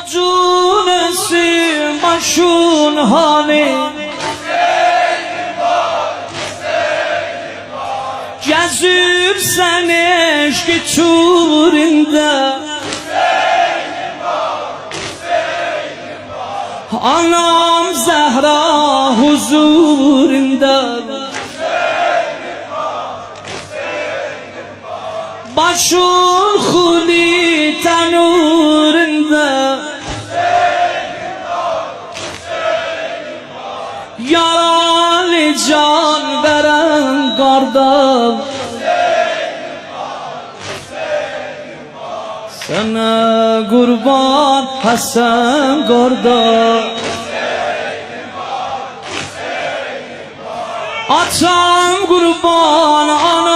Acunesi başun hali Gezip sen eşki çuğurunda Anam Zehra huzurunda Başun huli tenurunda Yaralı can veren karda Sana kurban Hasan karda Atam kurban ana